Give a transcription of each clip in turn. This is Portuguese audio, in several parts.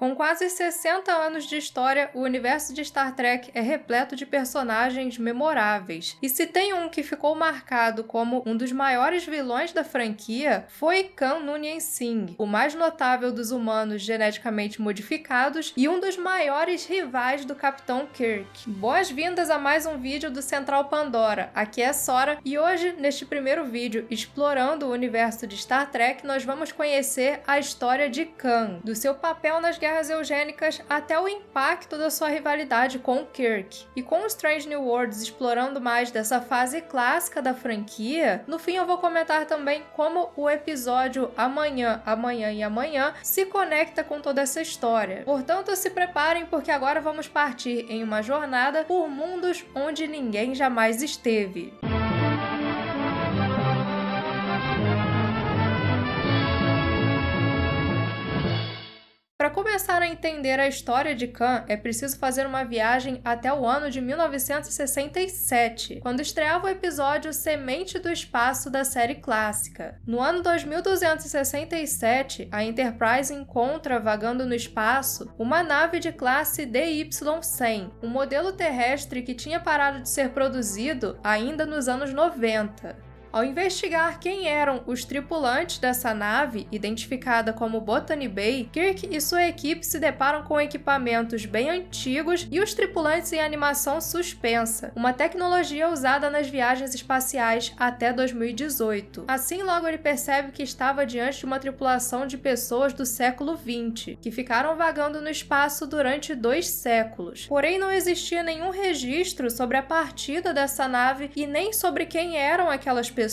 Com quase 60 anos de história, o universo de Star Trek é repleto de personagens memoráveis. E se tem um que ficou marcado como um dos maiores vilões da franquia, foi Khan Noonien Singh, o mais notável dos humanos geneticamente modificados e um dos maiores rivais do Capitão Kirk. Boas-vindas a mais um vídeo do Central Pandora. Aqui é Sora e hoje, neste primeiro vídeo explorando o universo de Star Trek, nós vamos conhecer a história de Khan, do seu papel nas guerras eugênicas até o impacto da sua rivalidade com o Kirk. E com o Strange New Worlds explorando mais dessa fase clássica da franquia, no fim eu vou comentar também como o episódio Amanhã, Amanhã e Amanhã se conecta com toda essa história. Portanto, se preparem porque agora vamos partir em uma jornada por mundos onde ninguém jamais esteve. Para começar a entender a história de Khan, é preciso fazer uma viagem até o ano de 1967, quando estreava o episódio Semente do Espaço da série clássica. No ano 2267, a Enterprise encontra, vagando no espaço, uma nave de classe DY-100, um modelo terrestre que tinha parado de ser produzido ainda nos anos 90. Ao investigar quem eram os tripulantes dessa nave, identificada como Botany Bay, Kirk e sua equipe se deparam com equipamentos bem antigos e os tripulantes em animação suspensa, uma tecnologia usada nas viagens espaciais até 2018. Assim, logo ele percebe que estava diante de uma tripulação de pessoas do século XX, que ficaram vagando no espaço durante 2 séculos. Porém, não existia nenhum registro sobre a partida dessa nave e nem sobre quem eram aquelas pessoas.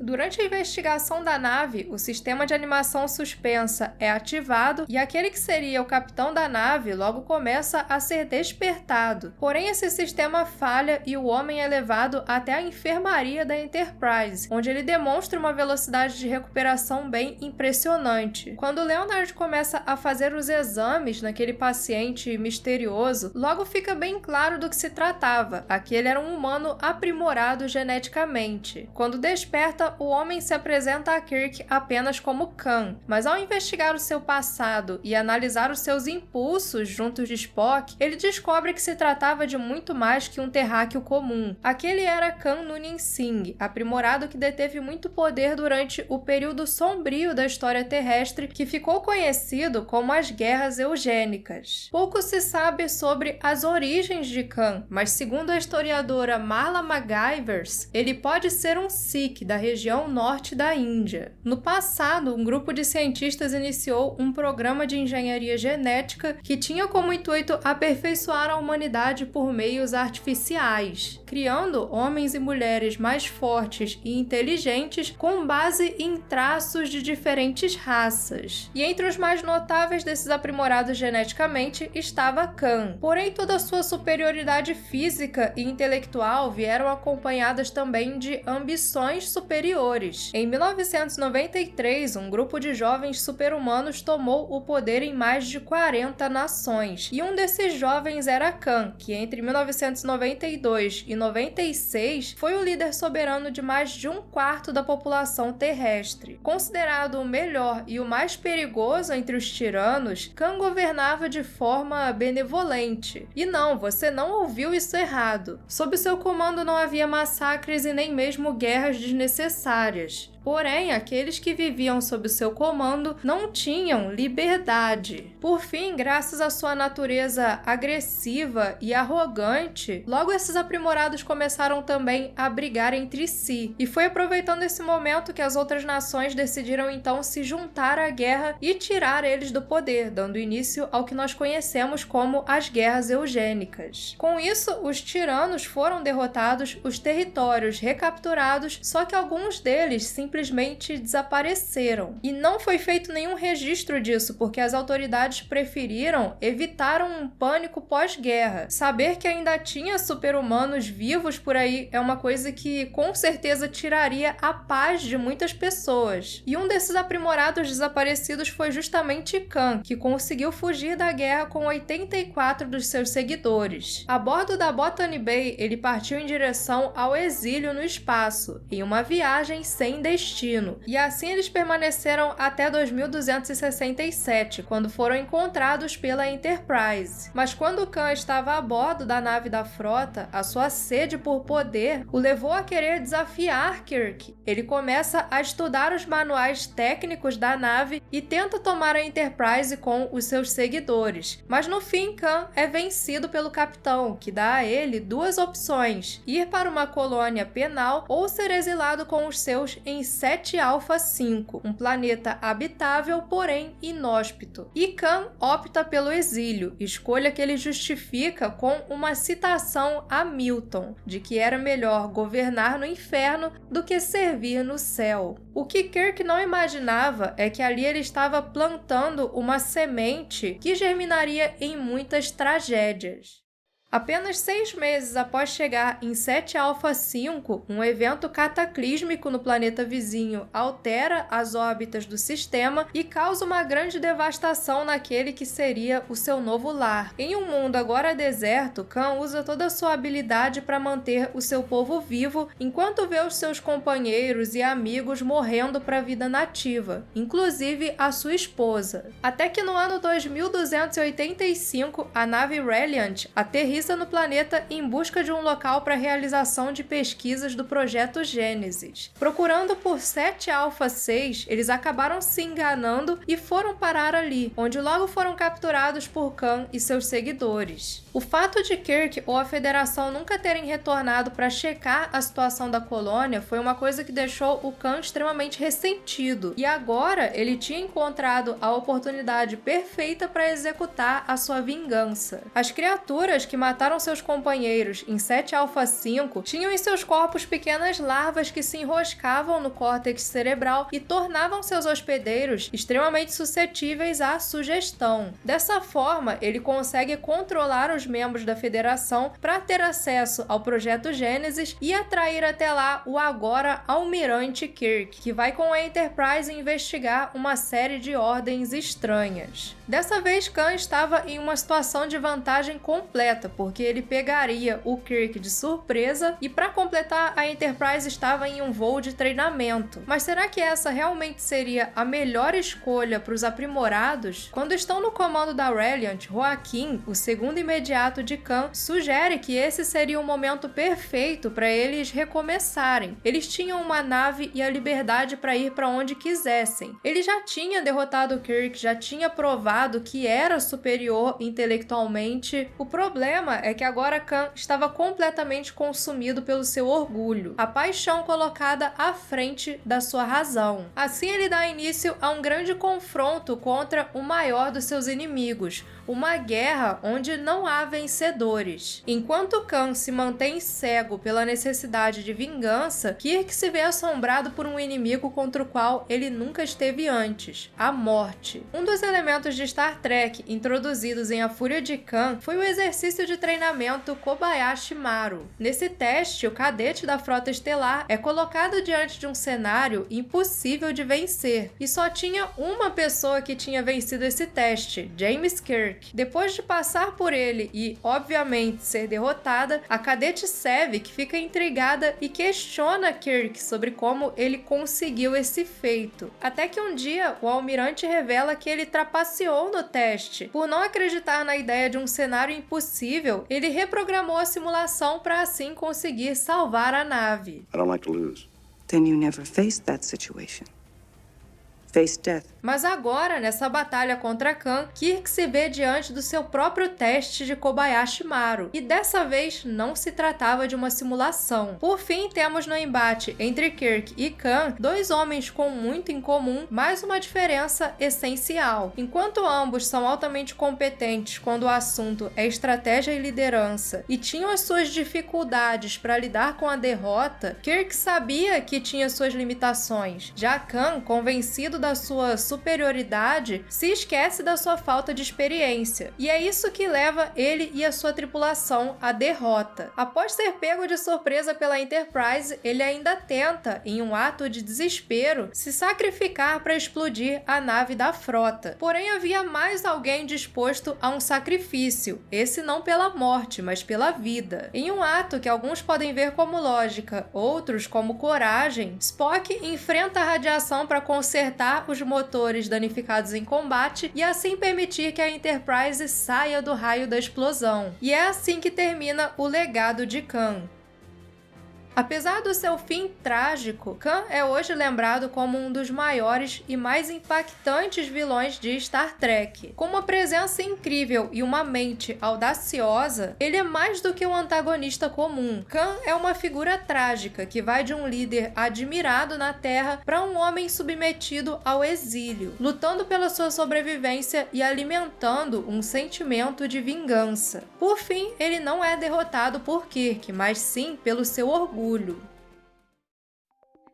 Durante a investigação da nave, o sistema de animação suspensa é ativado e aquele que seria o capitão da nave logo começa a ser despertado. Porém, esse sistema falha e o homem é levado até a enfermaria da Enterprise, onde ele demonstra uma velocidade de recuperação bem impressionante. Quando Leonard começa a fazer os exames naquele paciente misterioso, logo fica bem claro do que se tratava. Aquele era um humano aprimorado geneticamente. Quando desperta, o homem se apresenta a Kirk apenas como Khan, mas ao investigar o seu passado e analisar os seus impulsos junto de Spock, ele descobre que se tratava de muito mais que um terráqueo comum. Aquele era Khan Noonien Singh, aprimorado que deteve muito poder durante o período sombrio da história terrestre que ficou conhecido como as Guerras Eugênicas. Pouco se sabe sobre as origens de Khan, mas segundo a historiadora Marla McGivers, ele pode ser um Sikh da região norte da Índia. No passado, um grupo de cientistas iniciou um programa de engenharia genética que tinha como intuito aperfeiçoar a humanidade por meios artificiais, criando homens e mulheres mais fortes e inteligentes com base em traços de diferentes raças. E entre os mais notáveis desses aprimorados geneticamente estava Khan. Porém, toda a sua superioridade física e intelectual vieram acompanhadas também de ambições superiores. Em 1993, um grupo de jovens super-humanos tomou o poder em mais de 40 nações, e um desses jovens era Khan, que entre 1992 e 96 foi o líder soberano de mais de 1/4 da população terrestre. Considerado o melhor e o mais perigoso entre os tiranos, Khan governava de forma benevolente. E não, você não ouviu isso errado. Sob seu comando não havia massacres e nem mesmo guerras desnecessárias. Porém, aqueles que viviam sob o seu comando não tinham liberdade. Por fim, graças à sua natureza agressiva e arrogante, logo esses aprimorados começaram também a brigar entre si. E foi aproveitando esse momento que as outras nações decidiram então se juntar à guerra e tirar eles do poder, dando início ao que nós conhecemos como as Guerras Eugênicas. Com isso, os tiranos foram derrotados, os territórios recapturados, só que alguns deles simplesmente desapareceram. E não foi feito nenhum registro disso, porque as autoridades preferiram evitar um pânico pós-guerra. Saber que ainda tinha super-humanos vivos por aí é uma coisa que com certeza tiraria a paz de muitas pessoas. E um desses aprimorados desaparecidos foi justamente Khan, que conseguiu fugir da guerra com 84 dos seus seguidores. A bordo da Botany Bay, ele partiu em direção ao exílio no espaço, em uma viagem sem destino. destino, e assim eles permaneceram até 2267, quando foram encontrados pela Enterprise. Mas quando Khan estava a bordo da nave da frota, a sua sede por poder o levou a querer desafiar Kirk. Ele começa a estudar os manuais técnicos da nave e tenta tomar a Enterprise com os seus seguidores. Mas no fim, Khan é vencido pelo capitão, que dá a ele duas opções: ir para uma colônia penal ou ser exilado com os seus em 7 Alpha 5, um planeta habitável, porém inóspito. E Khan opta pelo exílio, escolha que ele justifica com uma citação a Milton, de que era melhor governar no inferno do que servir no céu. O que Kirk não imaginava é que ali ele estava plantando uma semente que germinaria em muitas tragédias. Apenas 6 meses após chegar em 7 Alpha 5, um evento cataclísmico no planeta vizinho altera as órbitas do sistema e causa uma grande devastação naquele que seria o seu novo lar. Em um mundo agora deserto, Khan usa toda a sua habilidade para manter o seu povo vivo, enquanto vê os seus companheiros e amigos morrendo para a vida nativa, inclusive a sua esposa. Até que no ano 2285, a nave Reliant aterrissa no planeta em busca de um local para a realização de pesquisas do projeto Gênesis. Procurando por 7 Alpha 6, eles acabaram se enganando e foram parar ali, onde logo foram capturados por Khan e seus seguidores. O fato de Kirk ou a Federação nunca terem retornado para checar a situação da colônia foi uma coisa que deixou o Khan extremamente ressentido, e agora ele tinha encontrado a oportunidade perfeita para executar a sua vingança. As criaturas que mataram seus companheiros em 7 Alpha 5 tinham em seus corpos pequenas larvas que se enroscavam no córtex cerebral e tornavam seus hospedeiros extremamente suscetíveis à sugestão. Dessa forma, ele consegue controlar os membros da Federação para ter acesso ao projeto Gênesis e atrair até lá o agora almirante Kirk, que vai com a Enterprise investigar uma série de ordens estranhas. Dessa vez, Khan estava em uma situação de vantagem completa, porque ele pegaria o Kirk de surpresa e, para completar, a Enterprise estava em um voo de treinamento. Mas será que essa realmente seria a melhor escolha para os aprimorados? Quando estão no comando da Reliant, Joaquim, o segundo imediato de Khan, sugere que esse seria o momento perfeito para eles recomeçarem. Eles tinham uma nave e a liberdade para ir para onde quisessem. Ele já tinha derrotado o Kirk, já tinha provado que era superior intelectualmente. O problema é que agora Khan estava completamente consumido pelo seu orgulho, a paixão colocada à frente da sua razão. Assim ele dá início a um grande confronto contra o maior dos seus inimigos, uma guerra onde não há vencedores. Enquanto Khan se mantém cego pela necessidade de vingança, Kirk se vê assombrado por um inimigo contra o qual ele nunca esteve antes, a morte. Um dos elementos de Star Trek introduzidos em A Fúria de Khan foi o exercício de treinamento Kobayashi Maru. Nesse teste, o cadete da Frota Estelar é colocado diante de um cenário impossível de vencer, e só tinha uma pessoa que tinha vencido esse teste, James Kirk. Depois de passar por ele e, obviamente, ser derrotada, a cadete Savick fica intrigada e questiona Kirk sobre como ele conseguiu esse feito. Até que um dia, o almirante revela que ele trapaceou no teste. Por não acreditar na ideia de um cenário impossível, ele reprogramou a simulação para assim conseguir salvar a nave. I don't like to lose. Then you never faced that situation. Face death. Mas agora, nessa batalha contra Khan, Kirk se vê diante do seu próprio teste de Kobayashi Maru, e dessa vez não se tratava de uma simulação. Por fim, temos no embate entre Kirk e Khan dois homens com muito em comum, mas uma diferença essencial. Enquanto ambos são altamente competentes quando o assunto é estratégia e liderança, e tinham as suas dificuldades para lidar com a derrota, Kirk sabia que tinha suas limitações. Já Khan, convencido da sua superioridade, se esquece da sua falta de experiência. E é isso que leva ele e a sua tripulação à derrota. Após ser pego de surpresa pela Enterprise, ele ainda tenta, em um ato de desespero, se sacrificar para explodir a nave da frota. Porém, havia mais alguém disposto a um sacrifício, esse não pela morte, mas pela vida. Em um ato que alguns podem ver como lógica, outros como coragem, Spock enfrenta a radiação para consertar os motores danificados em combate e assim permitir que a Enterprise saia do raio da explosão. E é assim que termina o legado de Khan. Apesar do seu fim trágico, Khan é hoje lembrado como um dos maiores e mais impactantes vilões de Star Trek. Com uma presença incrível e uma mente audaciosa, ele é mais do que um antagonista comum. Khan é uma figura trágica que vai de um líder admirado na Terra para um homem submetido ao exílio, lutando pela sua sobrevivência e alimentando um sentimento de vingança. Por fim, ele não é derrotado por Kirk, mas sim pelo seu orgulho.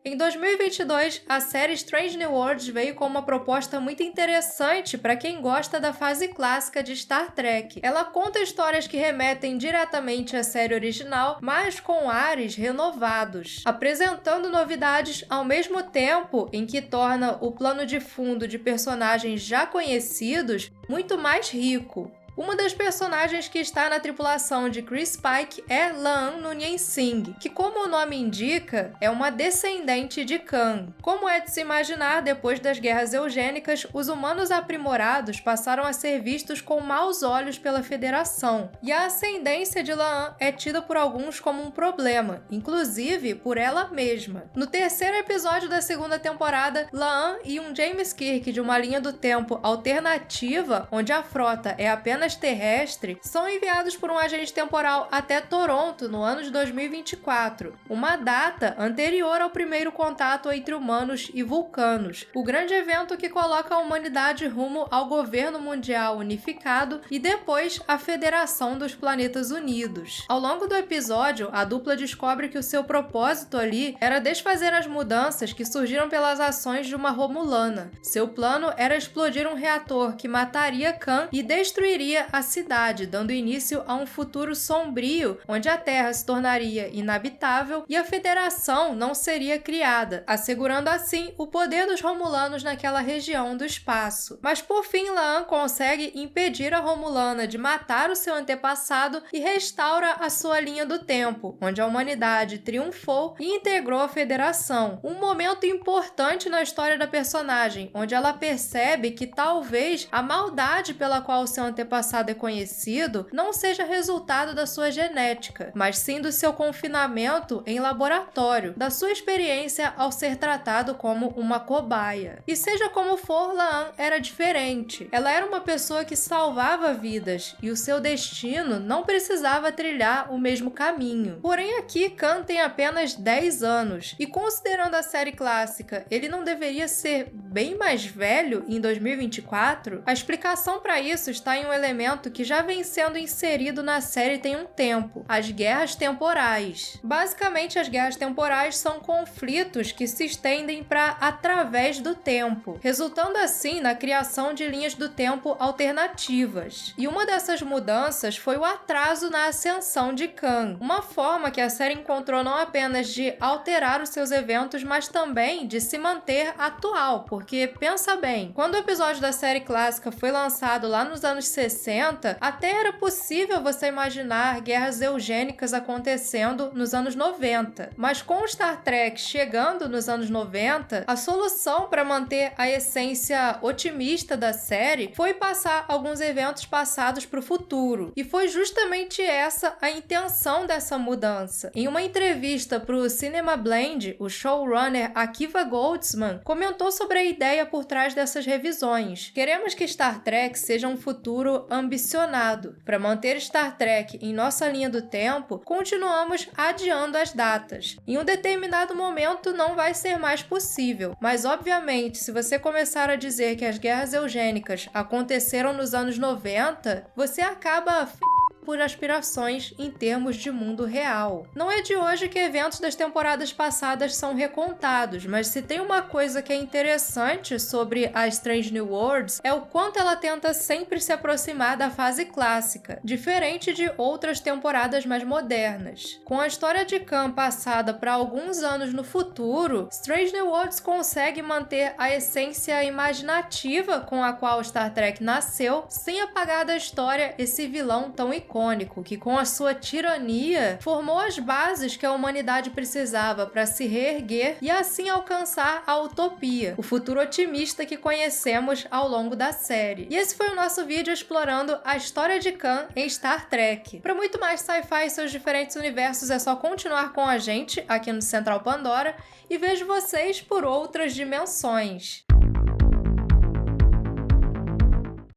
Em 2022, a série Strange New Worlds veio com uma proposta muito interessante para quem gosta da fase clássica de Star Trek. Ela conta histórias que remetem diretamente à série original, mas com ares renovados, apresentando novidades ao mesmo tempo em que torna o plano de fundo de personagens já conhecidos muito mais rico. Uma das personagens que está na tripulação de Chris Pike é La'an Noonien Singh, que, como o nome indica, é uma descendente de Khan. Como é de se imaginar, depois das guerras eugênicas, os humanos aprimorados passaram a ser vistos com maus olhos pela Federação, e a ascendência de La'an é tida por alguns como um problema, inclusive por ela mesma. No terceiro episódio da segunda temporada, La'an e um James Kirk de uma linha do tempo alternativa, onde a frota é apenas terrestre, são enviados por um agente temporal até Toronto no ano de 2024, uma data anterior ao primeiro contato entre humanos e vulcanos, o grande evento que coloca a humanidade rumo ao governo mundial unificado e depois à Federação dos Planetas Unidos. Ao longo do episódio, a dupla descobre que o seu propósito ali era desfazer as mudanças que surgiram pelas ações de uma Romulana. Seu plano era explodir um reator que mataria Khan e destruiria a cidade, dando início a um futuro sombrio, onde a Terra se tornaria inabitável e a Federação não seria criada, assegurando assim o poder dos Romulanos naquela região do espaço. Mas por fim, La'an consegue impedir a Romulana de matar o seu antepassado e restaura a sua linha do tempo, onde a humanidade triunfou e integrou a Federação. Um momento importante na história da personagem, onde ela percebe que talvez a maldade pela qual o seu antepassado é conhecido não seja resultado da sua genética, mas sim do seu confinamento em laboratório, da sua experiência ao ser tratado como uma cobaia. E seja como for, La'an era diferente. Ela era uma pessoa que salvava vidas e o seu destino não precisava trilhar o mesmo caminho. Porém, aqui Khan tem apenas 10 anos e, considerando a série clássica, ele não deveria ser bem mais velho em 2024? A explicação para isso está em um elemento que já vem sendo inserido na série tem um tempo: as guerras temporais. Basicamente, as guerras temporais são conflitos que se estendem para através do tempo, resultando assim na criação de linhas do tempo alternativas. E uma dessas mudanças foi o atraso na ascensão de Khan, uma forma que a série encontrou não apenas de alterar os seus eventos, mas também de se manter atual, porque pensa bem, quando o episódio da série clássica foi lançado lá nos anos 60, até era possível você imaginar guerras eugênicas acontecendo nos anos 90. Mas com Star Trek chegando nos anos 90, a solução para manter a essência otimista da série foi passar alguns eventos passados para o futuro. E foi justamente essa a intenção dessa mudança. Em uma entrevista para o Cinema Blend, o showrunner Akiva Goldsman comentou sobre a ideia por trás dessas revisões. Queremos que Star Trek seja um futuro ambicionado. Para manter Star Trek em nossa linha do tempo, continuamos adiando as datas. Em um determinado momento não vai ser mais possível, mas obviamente, se você começar a dizer que as guerras eugênicas aconteceram nos anos 90, você acaba por aspirações em termos de mundo real. Não é de hoje que eventos das temporadas passadas são recontados, mas se tem uma coisa que é interessante sobre a Strange New Worlds é o quanto ela tenta sempre se aproximar da fase clássica, diferente de outras temporadas mais modernas. Com a história de Khan passada para alguns anos no futuro, Strange New Worlds consegue manter a essência imaginativa com a qual Star Trek nasceu, sem apagar da história esse vilão tão icônico, que com a sua tirania formou as bases que a humanidade precisava para se reerguer e assim alcançar a utopia, o futuro otimista que conhecemos ao longo da série. E esse foi o nosso vídeo explorando a história de Khan em Star Trek. Para muito mais sci-fi e seus diferentes universos é só continuar com a gente aqui no Central Pandora e vejo vocês por outras dimensões.